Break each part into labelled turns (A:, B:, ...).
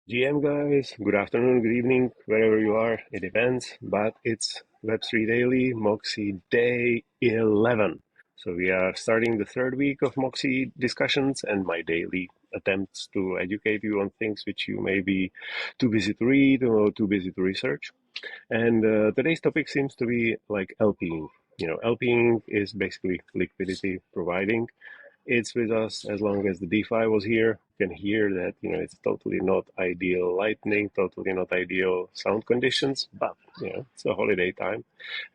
A: GM guys, good afternoon, good evening, wherever you are, it depends, but it's Web3 Daily, Moxie Day 11. So we are starting the third week of Moxie discussions and my daily attempts to educate you on things which you may be too busy to read or too busy to research. And today's topic seems to be like LPing. LPing is basically liquidity providing. It's with us as long as the DeFi was here. You can hear that, it's totally not ideal lightning, totally not ideal sound conditions, but, it's a holiday time.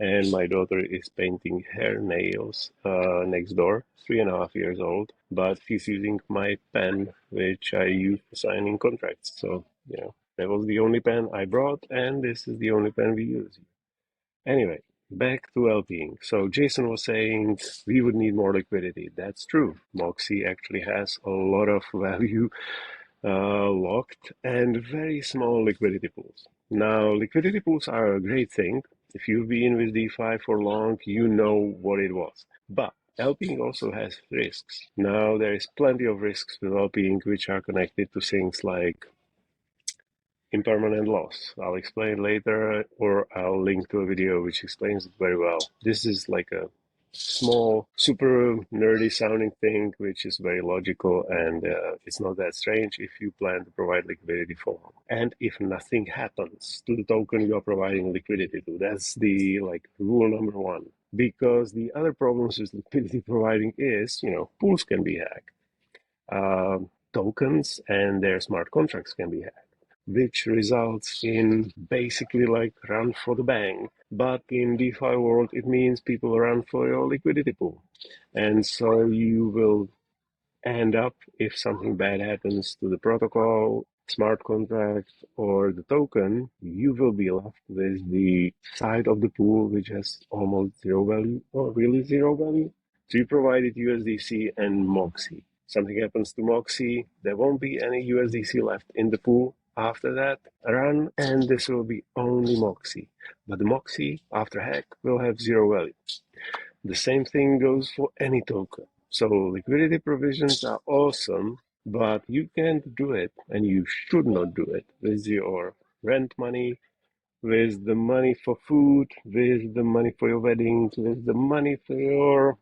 A: And my daughter is painting her nails next door, 3.5 years old, but she's using my pen, which I use for signing contracts. So, that was the only pen I brought, and this is the only pen we use. Anyway, back to LPing. So Jason was saying we would need more liquidity. That's true. Moxie actually has a lot of value locked and very small liquidity pools. Now, liquidity pools are a great thing. If you've been with DeFi for long, you know what it was. But LPing also has risks. Now, there is plenty of risks with LPing which are connected to things like impermanent loss. I'll explain later, or I'll link to a video which explains it very well. This is like a small, super nerdy sounding thing, which is very logical, and it's not that strange if you plan to provide liquidity for. And if nothing happens to the token you are providing liquidity to, that's the rule number one. Because the other problems with liquidity providing is, pools can be hacked. Tokens and their smart contracts can be hacked, which results in basically like run for the bank. But in DeFi world, it means people run for your liquidity pool. And so you will end up, if something bad happens to the protocol, smart contract, or the token, you will be left with the side of the pool which has almost zero value, or really zero value. So you provided USDC and Moxie. Something happens to Moxie, there won't be any USDC left in the pool after that run, and this will be only Moxie. But the Moxie, after hack, will have zero value. The same thing goes for any token. So liquidity provisions are awesome, but you can't do it, and you should not do it with your rent money, with the money for food, with the money for your weddings, with the money for your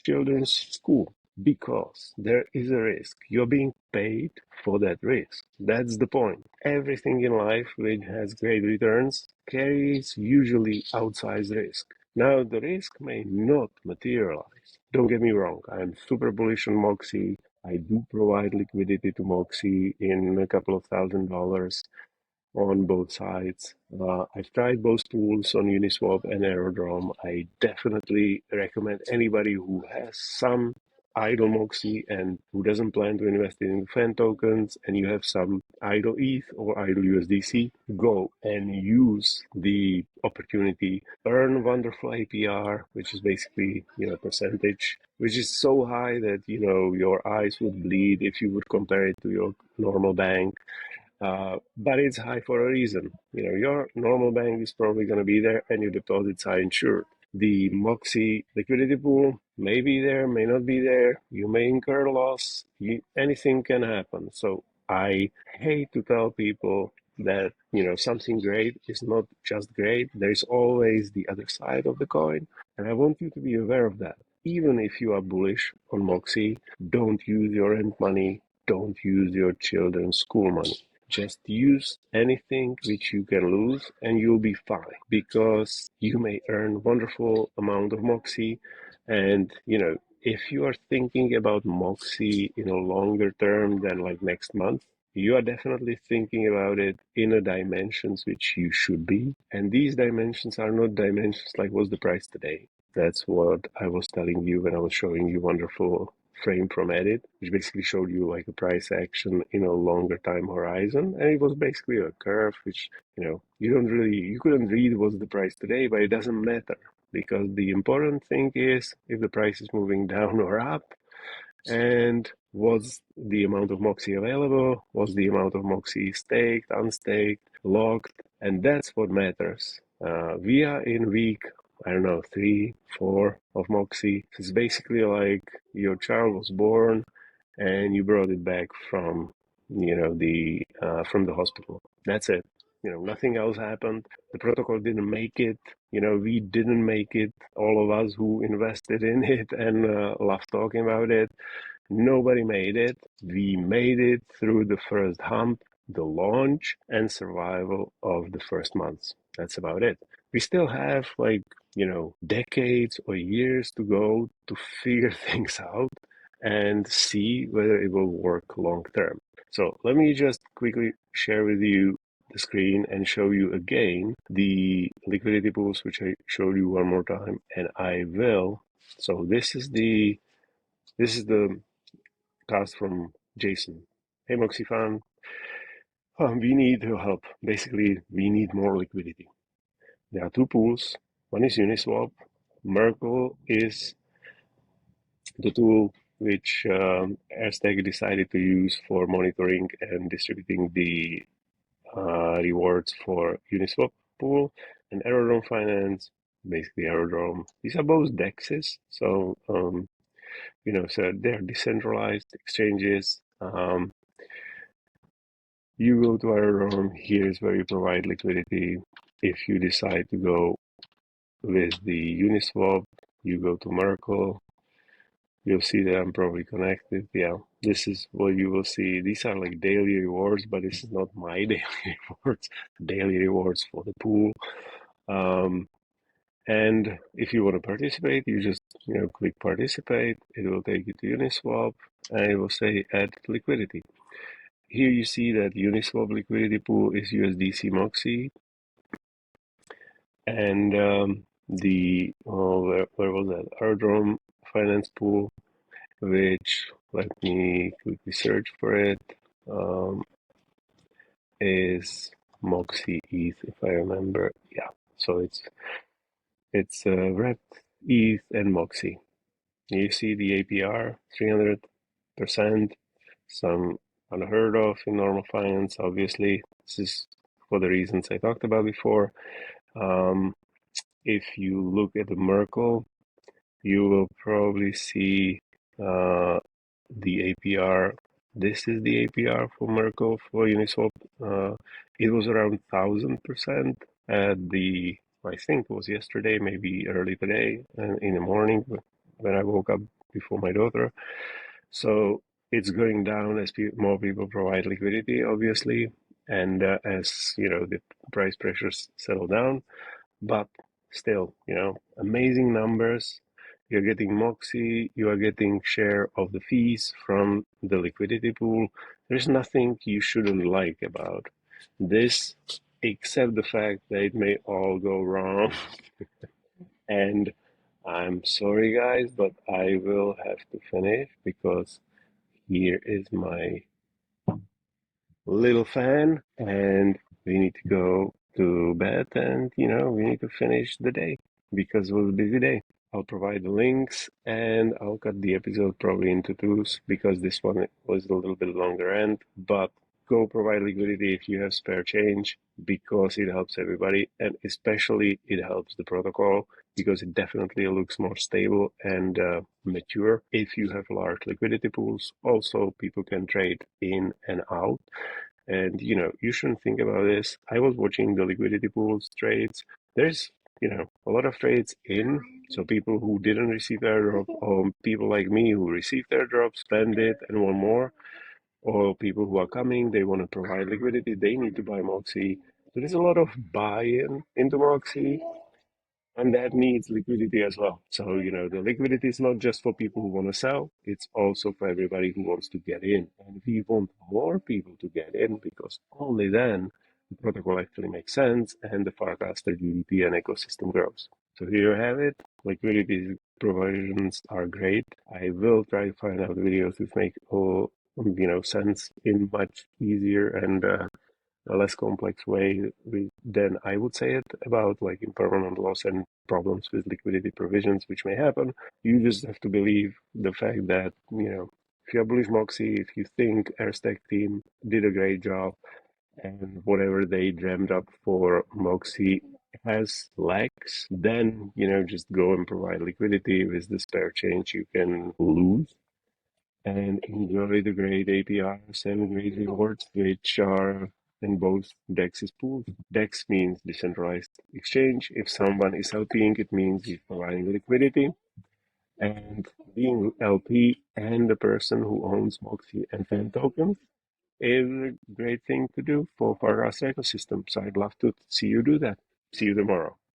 A: children's school, because there is a risk. You're being paid for that risk. That's the point. Everything in life which has great returns carries usually outsized risk. Now, the risk may not materialize. Don't get me wrong, I'm super bullish on Moxie. I do provide liquidity to Moxie in a couple of $1,000s on both sides. I've tried both tools on Uniswap and Aerodrome. I definitely recommend anybody who has some idle Moxie and who doesn't plan to invest in fan tokens, and you have some idle ETH or idle USDC, go and use the opportunity, earn wonderful APR, which is basically, percentage, which is so high that, your eyes would bleed if you would compare it to your normal bank. But it's high for a reason. Your normal bank is probably going to be there and your deposits are insured. The Moxie liquidity pool may be there, may not be there. You may incur loss. Anything can happen. So I hate to tell people that, something great is not just great. There's always the other side of the coin. And I want you to be aware of that. Even if you are bullish on Moxie, don't use your rent money. Don't use your children's school money. Just use anything which you can lose and you'll be fine, because you may earn wonderful amount of Moxie. And, if you are thinking about Moxie in a longer term than next month, you are definitely thinking about it in a dimensions which you should be. And these dimensions are not dimensions like what's the price today. That's what I was telling you when I was showing you wonderful frame from Edit, which basically showed you a price action in a longer time horizon. And it was basically a curve, which, you couldn't read what's the price today, but it doesn't matter, because the important thing is if the price is moving down or up, and was the amount of Moxie available, was the amount of Moxie staked, unstaked, locked, and that's what matters. We are in week 3, 4 of Moxie. It's basically like your child was born and you brought it back from from the hospital. That's it. Nothing else happened. The protocol didn't make it. We didn't make it. All of us who invested in it and love talking about it, nobody made it. We made it through the first hump, the launch, and survival of the first months. That's about it. We still have decades or years to go to figure things out and see whether it will work long term. So let me just quickly share with you the screen and show you again the liquidity pools, which I showed you one more time, and I will. So this is the cast from Jason. Hey, Moxie fan, we need your help. Basically, we need more liquidity. There are two pools. One is Uniswap. Merkle is the tool which Aztec decided to use for monitoring and distributing the rewards for Uniswap pool, and Aerodrome Finance, basically Aerodrome. These are both DEXs, so they're decentralized exchanges. You go to Aerodrome, here's where you provide liquidity. If you decide to go with the Uniswap, you go to Merkle. You'll see that I'm probably connected. Yeah, this is what you will see. These are like daily rewards, but this is not my daily rewards. Daily rewards for the pool. And if you want to participate, you just click participate. It will take you to Uniswap, and it will say add liquidity. Here you see that Uniswap liquidity pool is USDC Moxie, and where was that? Aerodrome Finance pool, which, let me quickly search for it, is Moxie ETH, if I remember. Yeah, so it's Red, ETH, and Moxie. You see the APR 300%, some unheard of in normal finance. Obviously, this is for the reasons I talked about before. If you look at the Merkle, you will probably see the APR. This is the APR for Merkle for Uniswap. It was around 1,000% at I think it was yesterday, maybe early today, in the morning when I woke up before my daughter. So it's going down as more people provide liquidity, obviously, and as the price pressures settle down. But still, amazing numbers. You're getting Moxie, you are getting share of the fees from the liquidity pool. There's nothing you shouldn't like about this, except the fact that it may all go wrong. And I'm sorry, guys, but I will have to finish because here is my little fan, and we need to go to bed, and we need to finish the day because it was a busy day. I'll provide the links, and I'll cut the episode probably into twos because this one was a little bit longer end, but go provide liquidity if you have spare change because it helps everybody, and especially it helps the protocol because it definitely looks more stable and mature if you have large liquidity pools. Also, people can trade in and out. And you shouldn't think about this. I was watching the liquidity pools trades. There's a lot of trades in. So people who didn't receive airdrop, or people like me who received airdrop, spend it and want more, or people who are coming, they want to provide liquidity, they need to buy Moxie. So there's a lot of buy-in into Moxie, and that needs liquidity as well. So, the liquidity is not just for people who want to sell, it's also for everybody who wants to get in. And we want more people to get in because only then the protocol actually makes sense and the Farcaster GDP and ecosystem grows. So here you have it. Liquidity provisions are great. I will try to find out videos which make all sense in much easier and a less complex way than I would say it about like impermanent loss and problems with liquidity provisions which may happen. You just have to believe the fact that, if you're bullish Moxie, if you think Airstack team did a great job and whatever they dreamed up for Moxie has legs, then, just go and provide liquidity with the spare change you can lose. and enjoy the great APRs and great rewards, which are in both DEXs pools. DEX means decentralized exchange. If someone is LPing, it means he's providing liquidity. And being LP and the person who owns Moxie and fan tokens is a great thing to do for our ecosystem. So I'd love to see you do that. See you tomorrow.